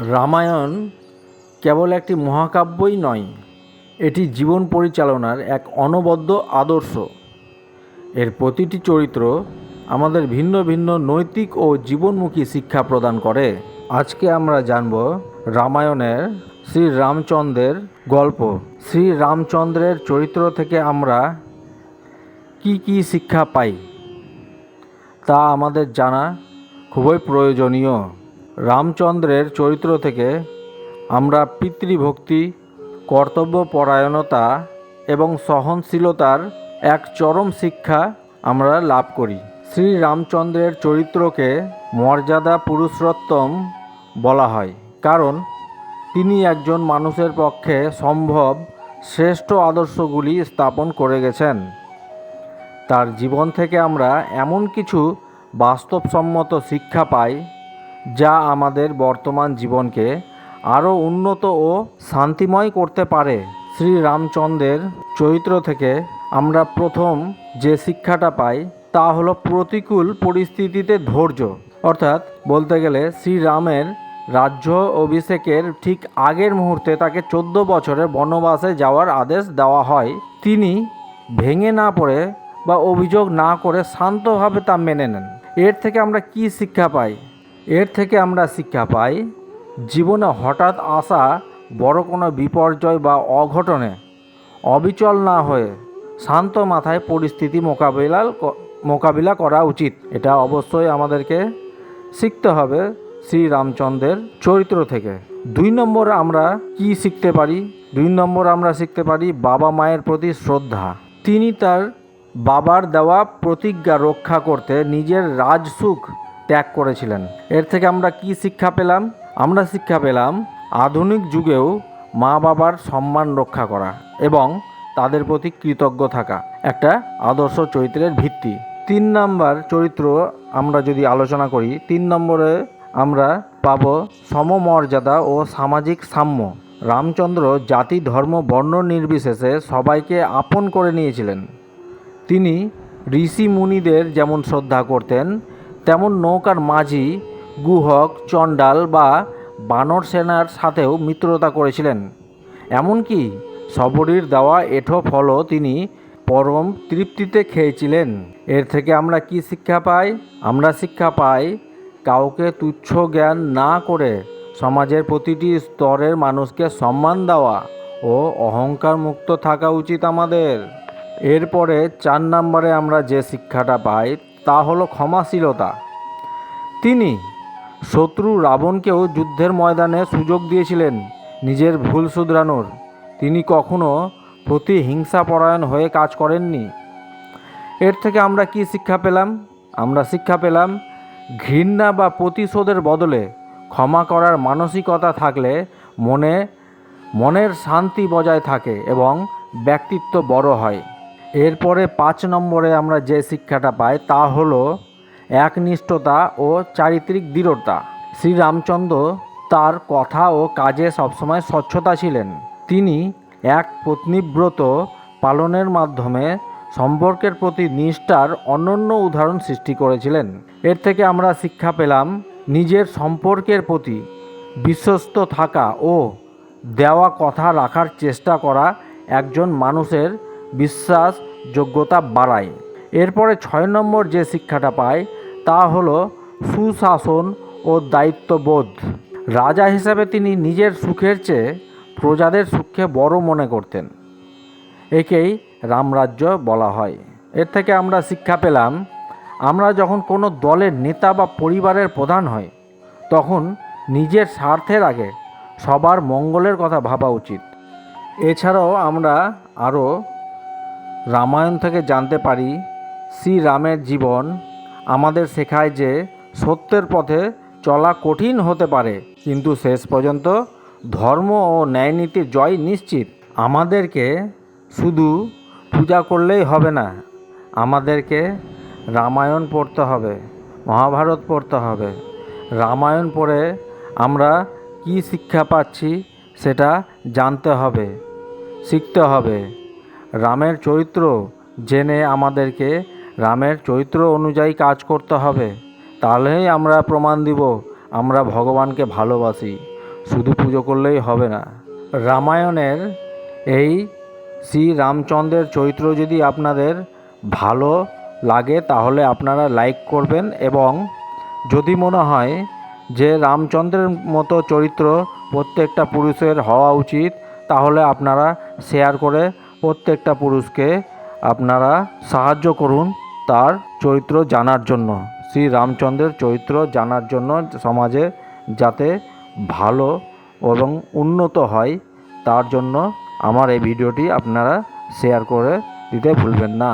রামায়ণ কেবল একটি মহাকাব্যই নয়, এটি জীবন পরিচালনার এক অনবদ্য আদর্শ। এর প্রতিটি চরিত্র আমাদের ভিন্ন ভিন্ন নৈতিক ও জীবনমুখী শিক্ষা প্রদান করে। আজকে আমরা জানব রামায়ণের শ্রী রামচন্দ্রের গল্প। শ্রী রামচন্দ্রের চরিত্র থেকে আমরা কি কি শিক্ষা পাই তা আমাদের জানা খুবই প্রয়োজনীয়। রামচন্দ্রের চরিত্র থেকে আমরা পিতৃভক্তি, কর্তব্যপরায়ণতা এবং সহনশীলতার এক চরম শিক্ষা আমরা লাভ করি। শ্রী রামচন্দ্রের চরিত্রকে মর্যাদা পুরুষোত্তম বলা হয়, কারণ তিনি একজন মানুষের পক্ষে সম্ভব শ্রেষ্ঠ আদর্শগুলি স্থাপন করে গেছেন। তার জীবন থেকে আমরা এমন কিছু বাস্তবসম্মত শিক্ষা পাই যা আমাদের বর্তমান জীবনকে আরও উন্নত ও শান্তিময় করতে পারে। শ্রী রামচন্দ্রের চরিত্র থেকে আমরা প্রথম যে শিক্ষাটা পাই তা হলো প্রতিকূল পরিস্থিতিতে ধৈর্য। অর্থাৎ বলতে গেলে শ্রীরামের রাজ্য অভিষেকের ঠিক আগের মুহূর্তে তাকে 14 বছরের বনবাসে যাওয়ার আদেশ দেওয়া হয়। তিনি ভেঙে না পড়ে বা অভিযোগ না করে শান্তভাবে তা মেনে নেন। এর থেকে আমরা কি শিক্ষা পাই? এর থেকে আমরা শিক্ষা পাই জীবনে হঠাৎ আসা বড় কোনো বিপর্যয় বা অঘটনে অবিচল না হয়ে শান্ত মাথায় পরিস্থিতি মোকাবিলা করা উচিত। এটা অবশ্যই আমাদেরকে শিখতে হবে শ্রী রামচন্দ্রের চরিত্র থেকে। 2 নম্বর আমরা কি শিখতে পারি? 2 নম্বর আমরা শিখতে পারি বাবা মায়ের প্রতি শ্রদ্ধা। তিনি তার বাবার দেওয়া প্রতিজ্ঞা রক্ষা করতে নিজের রাজসুখ ত্যাগ করেছিলেন। এর থেকে আমরা কি শিক্ষা পেলাম? আমরা শিক্ষা পেলাম আধুনিক যুগেও মা বাবার সম্মান রক্ষা করা এবং তাদের প্রতি কৃতজ্ঞ থাকা একটা আদর্শ চরিত্রের ভিত্তি। 3 নম্বর চরিত্র আমরা যদি আলোচনা করি, 3 নম্বরে আমরা পাব সমমর্যাদা ও সামাজিক সাম্য। রামচন্দ্র জাতি, ধর্ম, বর্ণ নির্বিশেষে সবাইকে আপন করে নিয়েছিলেন। তিনি ঋষি মুনিদের যেমন শ্রদ্ধা করতেন, তেমন নৌকার মাঝি, গুহক, চণ্ডাল বা বানর সেনার সাথেও মিত্রতা করেছিলেন। এমনকি শবরীর দেওয়া এঁঠো ফলও তিনি পরম তৃপ্তিতে খেয়েছিলেন। এর থেকে আমরা কি শিক্ষা পাই? আমরা শিক্ষা পাই কাউকে তুচ্ছ জ্ঞান না করে সমাজের প্রতিটি স্তরের মানুষকে সম্মান দেওয়া ও অহংকার মুক্ত থাকা উচিত আমাদের। এরপরে 4 নম্বরে আমরা যে শিক্ষাটা পাই তা হলো ক্ষমাশীলতা। তিনি শত্রু রাবণকেও যুদ্ধের ময়দানে সুযোগ দিয়েছিলেন নিজের ভুল শুধরানোর। তিনি কখনো প্রতিহিংসাপরায়ণ হয়ে কাজ করেননি। এর থেকে আমরা কি শিক্ষা পেলাম? আমরা শিক্ষা পেলাম ঘৃণা বা প্রতিশোধের বদলে ক্ষমা করার মানসিকতা থাকলে মনের শান্তি বজায় থাকে এবং ব্যক্তিত্ব বড় হয়। এরপরে 5 নম্বরে আমরা যে শিক্ষাটা পাই তা হলো একনিষ্ঠতা ও চারিত্রিক দৃঢ়তা। শ্রী রামচন্দ্র তার কথা ও কাজে সবসময় স্বচ্ছতা ছিলেন। তিনি এক পত্নীব্রত পালনের মাধ্যমে সম্পর্কের প্রতি নিষ্ঠার অনন্য উদাহরণ সৃষ্টি করেছিলেন। এর থেকে আমরা শিক্ষা পেলাম নিজের সম্পর্কের প্রতি বিশ্বস্ত থাকা ও দেওয়া কথা রাখার চেষ্টা করা একজন মানুষের বিশ্বাসযোগ্যতা বাড়ায়। এরপরে 6 নম্বর যে শিক্ষাটা পাই তা হলো সুশাসন ও দায়িত্ববোধ। রাজা হিসাবে তিনি নিজের সুখের চেয়ে প্রজাদের সুখকে বড় মনে করতেন। একেই রামরাজ্য বলা হয়। এর থেকে আমরা শিক্ষা পেলাম আমরা যখন কোনো দলের নেতা বা পরিবারের প্রধান হই তখন নিজের স্বার্থের আগে সবার মঙ্গলের কথা ভাবা উচিত। এছাড়াও আমরা আরও রামায়ণ থেকে জানতে পারি শ্রীরামের জীবন আমাদের শেখায় যে সত্যের পথে চলা কঠিন হতে পারে, কিন্তু শেষ পর্যন্ত ধর্ম ও ন্যায়নীতির জয় নিশ্চিত। আমাদেরকে শুধু পূজা করলেই হবে না, আমাদেরকে রামায়ণ পড়তে হবে, মহাভারত পড়তে হবে। রামায়ণ পড়ে আমরা কি শিক্ষা পাচ্ছি সেটা জানতে হবে, শিখতে হবে। রামের চরিত্র জেনে আমাদেরকে রামের চরিত্র অনুযায়ী কাজ করতে হবে। তাহলেই আমরা প্রমাণ দিব আমরা ভগবানকে ভালোবাসি। শুধু পুজো করলেই হবে না। রামায়ণের এই শ্রী রামচন্দ্রের চরিত্র যদি আপনাদের ভালো লাগে তাহলে আপনারা লাইক করবেন, এবং যদি মনে হয় যে রামচন্দ্রের মতো চরিত্র প্রত্যেকটা পুরুষের হওয়া উচিত, তাহলে আপনারা শেয়ার করে প্রত্যেকটা পুরুষকে আপনারা সাহায্য করুন তার চরিত্র জানার জন্য, শ্রী রামচন্দ্রের চরিত্র জানার জন্য, সমাজে যাতে ভালো এবং উন্নত হয় তার জন্য আমার এই ভিডিওটি আপনারা শেয়ার করে দিতে ভুলবেন না।